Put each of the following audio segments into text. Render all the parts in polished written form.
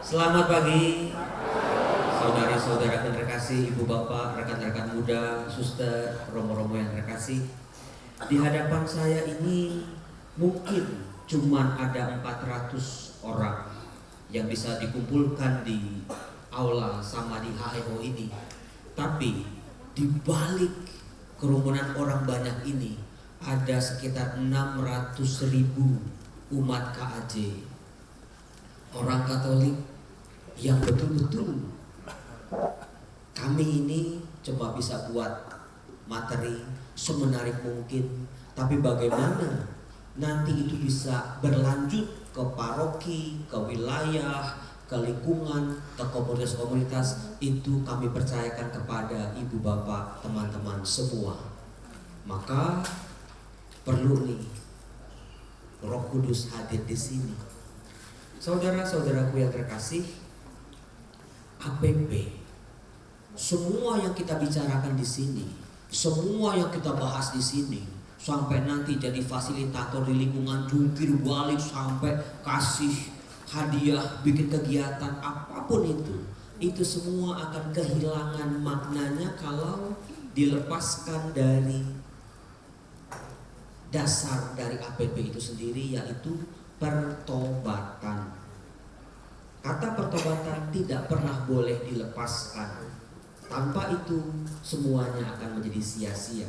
Selamat pagi, saudari-saudara yang terkasih, ibu bapak, rekan-rekan muda, suster, romo-romo yang terkasih. Di hadapan saya ini mungkin cuma ada 400 orang yang bisa dikumpulkan di aula sama di HEO ini. Tapi di balik kerumunan orang banyak ini ada sekitar 600.000 umat KAJ, orang Katolik yang betul-betul kami ini coba bisa buat materi semenarik mungkin, tapi bagaimana nanti itu bisa berlanjut ke paroki, ke wilayah, ke lingkungan, ke komunitas-komunitas, itu kami percayakan kepada ibu bapak, teman-teman semua. Maka perlu nih Roh Kudus hadir di sini. Saudara-saudaraku yang terkasih, APP, semua yang kita bicarakan di sini, semua yang kita bahas di sini, sampai nanti jadi fasilitator di lingkungan, jungkir balik sampai kasih hadiah, bikin kegiatan apapun itu semua akan kehilangan maknanya kalau dilepaskan dari dasar dari APP itu sendiri, yaitu pertobatan. Kata pertobatan tidak pernah boleh dilepaskan. Tanpa itu semuanya akan menjadi sia-sia.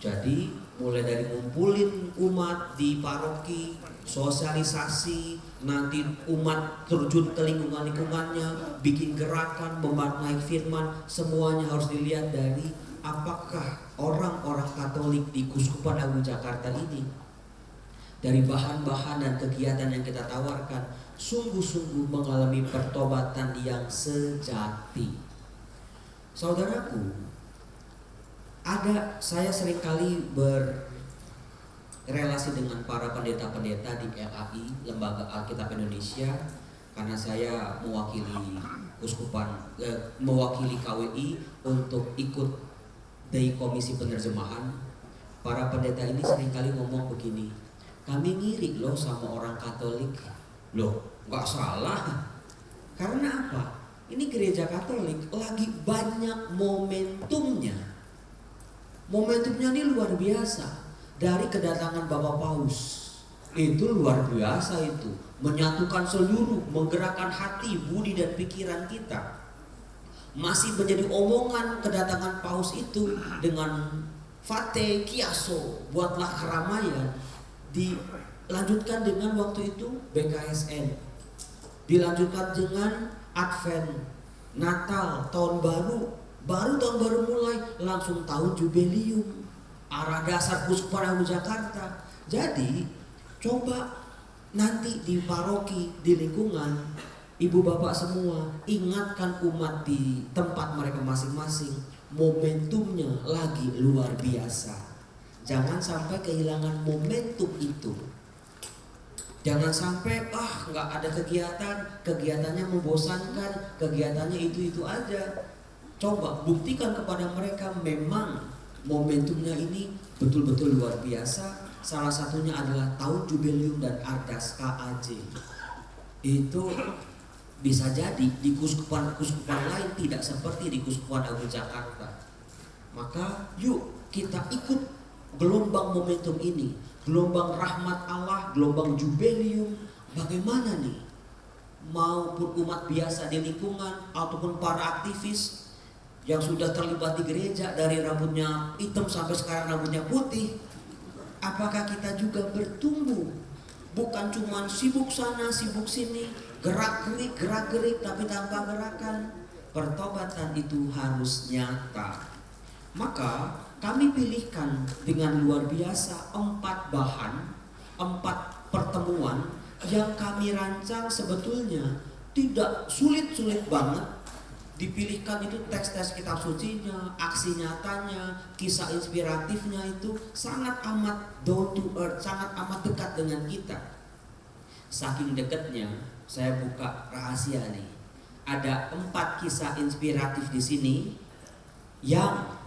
Jadi mulai dari ngumpulin umat di paroki, sosialisasi, nanti umat terjun ke lingkungan-lingkungannya, bikin gerakan, memaknai firman, semuanya harus dilihat dari apakah orang-orang Katolik di Kuskupan Agung Jakarta ini dari bahan-bahan dan kegiatan yang kita tawarkan sungguh-sungguh mengalami pertobatan yang sejati. Saudaraku, saya seringkali berrelasi dengan para pendeta-pendeta di LAI, Lembaga Alkitab Indonesia, karena saya mewakili KWI untuk ikut dari komisi penerjemahan. Para pendeta ini seringkali ngomong begini, kami ngiri loh sama orang Katolik. Loh, nggak salah. Karena apa? Ini gereja Katolik lagi banyak momentumnya. Momentumnya ini luar biasa. Dari kedatangan Bapak Paus, itu luar biasa itu. Menyatukan seluruh, menggerakkan hati, budi dan pikiran kita. Masih menjadi omongan kedatangan Paus itu dengan Fate Kiaso, buatlah keramaian. Dilanjutkan dengan waktu itu BKSN, dilanjutkan dengan Advent, Natal, tahun baru tahun baru mulai, langsung tahun jubileum, arah dasar Kuskupan Agung Jakarta. Jadi coba nanti di paroki, di lingkungan, ibu bapak semua ingatkan umat di tempat mereka masing-masing, momentumnya lagi luar biasa. Jangan sampai kehilangan momentum itu. Jangan sampai nggak ada kegiatannya membosankan, kegiatannya itu aja. Coba buktikan kepada mereka memang momentumnya ini betul-betul luar biasa. Salah satunya adalah tahun jubileum dan ardas KAJ. Itu bisa jadi di kuskupan lain tidak seperti di Kuskupan Agung Jakarta. Maka yuk kita ikut gelombang momentum ini, gelombang rahmat Allah, gelombang jubileum. Bagaimana nih? Maupun umat biasa di lingkungan ataupun para aktivis yang sudah terlibat di gereja, dari rambutnya hitam sampai sekarang rambutnya putih, apakah kita juga bertumbuh? Bukan cuma sibuk sana, sibuk sini, gerak-gerik, tapi tanpa gerakan. Pertobatan itu harus nyata. Maka kami pilihkan dengan luar biasa 4 bahan, 4 pertemuan yang kami rancang sebetulnya tidak sulit-sulit banget. Dipilihkan itu teks-teks kitab sucinya, aksi nyatanya, kisah inspiratifnya itu sangat amat down to earth, sangat amat dekat dengan kita. Saking dekatnya, saya buka rahasia nih. Ada 4 kisah inspiratif di sini yang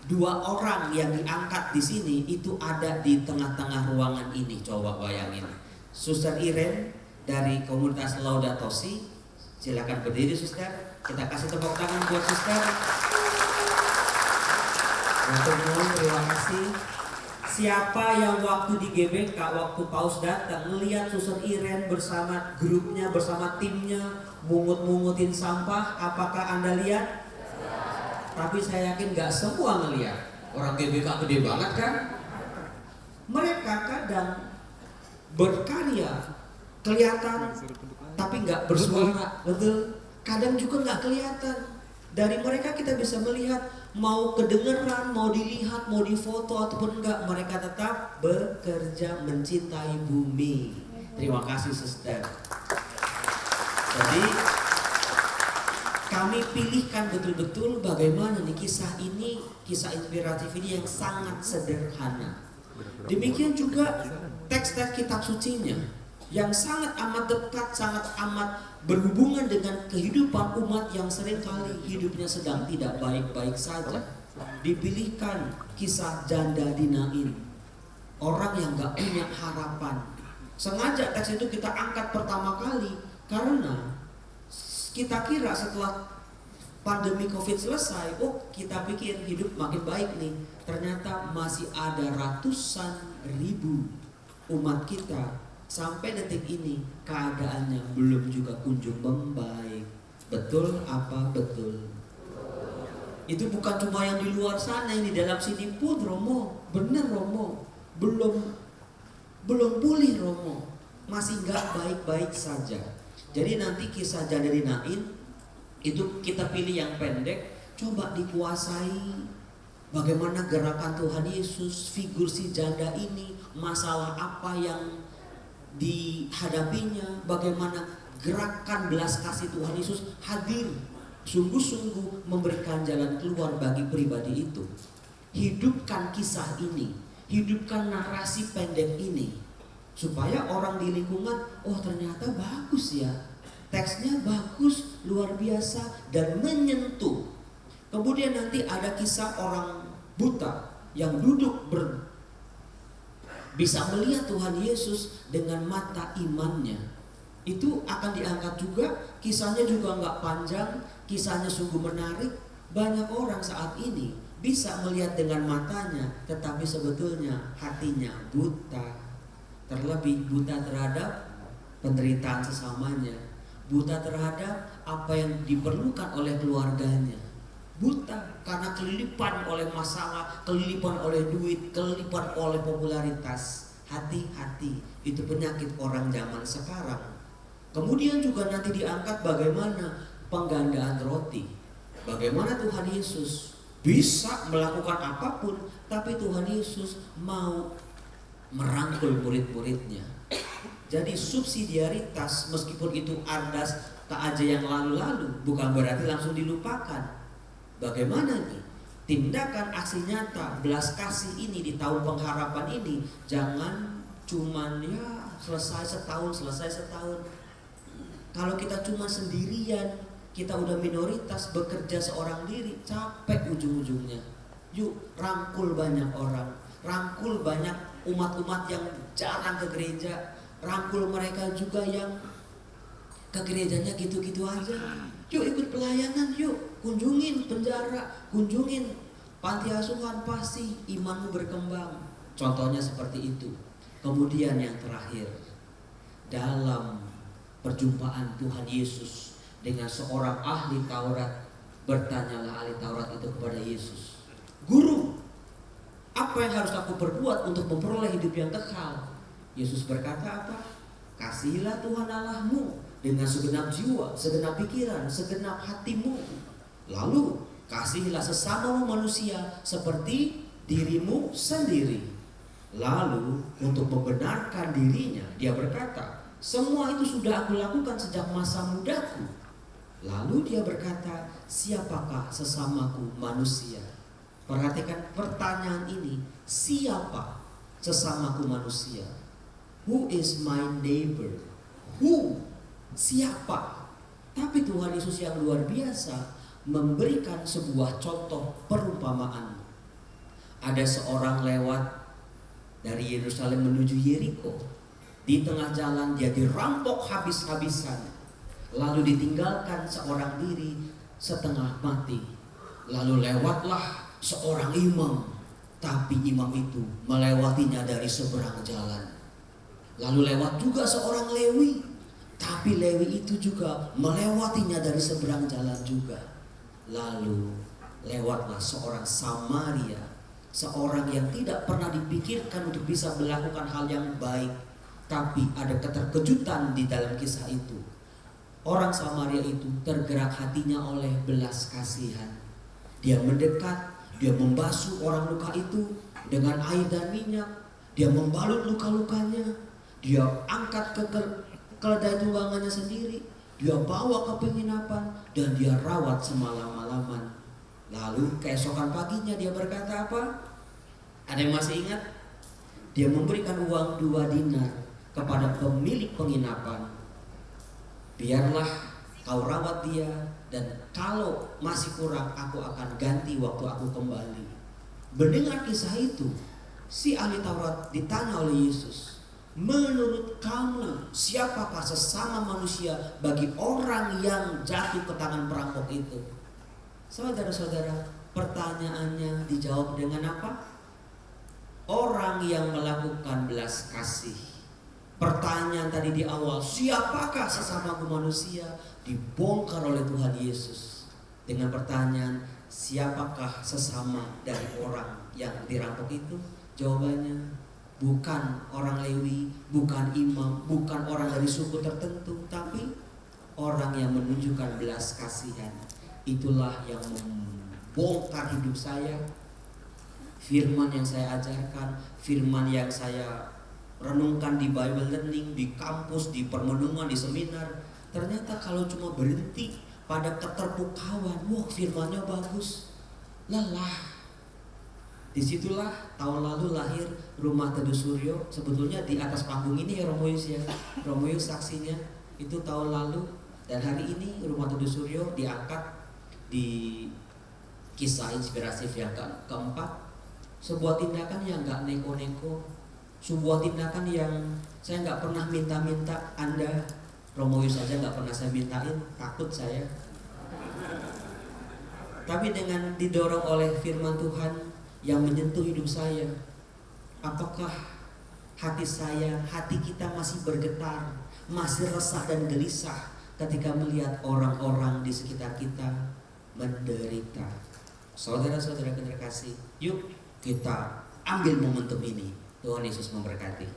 2 orang yang diangkat di sini itu ada di tengah-tengah ruangan ini. Coba bayangin, Suster Irene dari komunitas Laudato Si, Silakan berdiri suster. Kita kasih tepuk tangan buat suster. Terima kasih. Siapa yang waktu di GBK, waktu Paus datang, melihat Suster Iren bersama grupnya, bersama timnya, mungut-mungutin sampah, apakah Anda lihat? Tapi saya yakin gak semua ngelihat. Orang GBK gede banget kan? Mereka kadang berkarya, kelihatan, tapi gak bersuara, betul? Kadang juga gak kelihatan. Dari mereka kita bisa melihat, mau kedengeran, mau dilihat, mau difoto ataupun enggak, mereka tetap bekerja mencintai bumi. Terima kasih suster. Jadi kami pilihkan betul-betul bagaimana nih kisah ini, kisah inspiratif ini yang sangat sederhana. Demikian juga teks-teks kitab sucinya yang sangat amat dekat, sangat amat berhubungan dengan kehidupan umat yang seringkali hidupnya sedang tidak baik-baik saja. Dipilihkan kisah janda di Nain, orang yang gak punya harapan. Sengaja teks itu kita angkat pertama kali karena kita kira setelah pandemi COVID selesai, kita pikir hidup makin baik nih. Ternyata masih ada ratusan ribu umat kita sampai detik ini keadaannya belum juga kunjung membaik. Betul apa betul? Itu bukan cuma yang di luar sana, ini dalam sini pun Romo, bener Romo, belum pulih Romo, masih nggak baik-baik saja. Jadi nanti kisah janda di Nain itu kita pilih yang pendek, coba dikuasai. Bagaimana gerakan Tuhan Yesus, figur si janda ini, masalah apa yang dihadapinya, bagaimana gerakan belas kasih Tuhan Yesus hadir sungguh-sungguh memberikan jalan keluar bagi pribadi itu. Hidupkan kisah ini, hidupkan narasi pendek ini, supaya orang di lingkungan, oh ternyata bagus ya, teksnya bagus, luar biasa, dan menyentuh. Kemudian nanti ada kisah orang buta yang duduk bisa melihat Tuhan Yesus dengan mata imannya. Itu akan diangkat juga. Kisahnya juga nggak panjang, kisahnya sungguh menarik. Banyak orang saat ini bisa melihat dengan matanya, tetapi sebetulnya hatinya buta. Terlebih buta terhadap penderitaan sesamanya, buta terhadap apa yang diperlukan oleh keluarganya. Buta karena kelilipan oleh masalah, kelilipan oleh duit, kelilipan oleh popularitas. Hati-hati, itu penyakit orang zaman sekarang. Kemudian juga nanti diangkat bagaimana penggandaan roti. Bagaimana Tuhan Yesus bisa melakukan apapun, tapi Tuhan Yesus mau merangkul murid-muridnya. Jadi subsidiaritas, meskipun itu ardas tak aja yang lalu-lalu, bukan berarti langsung dilupakan. Bagaimana nih tindakan aksi nyata belas kasih ini di tahun pengharapan ini? Jangan cuman ya selesai setahun. Kalau kita cuma sendirian, kita udah minoritas bekerja seorang diri, capek ujung-ujungnya. Yuk rangkul banyak orang, rangkul banyak umat-umat yang jarang ke gereja, rangkul mereka juga yang ke gerejanya gitu-gitu aja. Yuk ikut pelayanan, yuk kunjungin penjara, kunjungin panti asuhan, pasti imanmu berkembang. Contohnya seperti itu. Kemudian yang terakhir, dalam perjumpaan Tuhan Yesus dengan seorang ahli Taurat, bertanyalah ahli Taurat itu kepada Yesus, Guru, apa yang harus aku perbuat untuk memperoleh hidup yang kekal? Yesus berkata apa? Kasihilah Tuhan Allahmu dengan segenap jiwa, segenap pikiran, segenap hatimu. Lalu kasihilah sesamamu manusia seperti dirimu sendiri. Lalu untuk membenarkan dirinya, dia berkata, semua itu sudah aku lakukan sejak masa mudaku. Lalu dia berkata, siapakah sesamaku manusia? Perhatikan pertanyaan ini, siapa sesamaku manusia? Who is my neighbor? Who? Siapa? Tapi Tuhan Yesus yang luar biasa memberikan sebuah contoh perumpamaan. Ada seorang lewat dari Yerusalem menuju Yeriko. Di tengah jalan dia dirampok habis-habisan. lalu ditinggalkan seorang diri setengah mati. Lalu lewatlah seorang imam, tapi imam itu melewatinya dari seberang jalan. Lalu lewat juga seorang Lewi, tapi Lewi itu juga melewatinya dari seberang jalan juga. Lalu lewatlah seorang Samaria, seorang yang tidak pernah dipikirkan untuk bisa melakukan hal yang baik, tapi ada keterkejutan di dalam kisah itu. Orang Samaria itu tergerak hatinya oleh belas kasihan. Dia mendekat, dia membasuh orang luka itu dengan air dan minyak. Dia membalut luka-lukanya. Dia angkat ke keledai tunggangannya sendiri. Dia bawa ke penginapan dan dia rawat semalam-malaman. Lalu keesokan paginya dia berkata apa? Ada yang masih ingat? Dia memberikan uang 2 dinar kepada pemilik penginapan. Biarlah kau rawat dia, dan kalau masih kurang aku akan ganti waktu aku kembali. Mendengar kisah itu, si ahli Taurat ditanya oleh Yesus, menurut kamu siapakah sesama manusia bagi orang yang jatuh ke tangan perampok itu? Saudara-saudara, pertanyaannya dijawab dengan apa? Orang yang melakukan belas kasih. Pertanyaan tadi di awal, siapakah sesama manusia, dibongkar oleh Tuhan Yesus dengan pertanyaan, siapakah sesama dari orang yang dirampok itu? Jawabannya bukan orang Lewi, bukan imam, bukan orang dari suku tertentu, tapi orang yang menunjukkan belas kasihan. Itulah yang membongkar hidup saya. Firman yang saya ajarkan, firman yang saya renungkan di Bible Learning, di kampus, di permenungan, di seminar, ternyata kalau cuma berhenti pada keterpukauan, wah firmannya bagus, lelah. Disitulah tahun lalu lahir Rumah Teduh Suryo. Sebetulnya di atas panggung ini ya Romoyus ya, Romoyus saksinya itu tahun lalu. Dan hari ini Rumah Teduh Suryo diangkat di kisah inspiratif yang keempat. Sebuah tindakan yang gak neko-neko, sebuah tindakan yang saya nggak pernah minta-minta Anda. Romoyus saja nggak pernah saya mintain, takut saya. Tapi dengan didorong oleh firman Tuhan yang menyentuh hidup saya, apakah hati saya, hati kita masih bergetar, masih resah dan gelisah ketika melihat orang-orang di sekitar kita menderita? Saudara-saudara yang terkasih, yuk kita ambil momentum ini. Tuhan Yesus memberkati.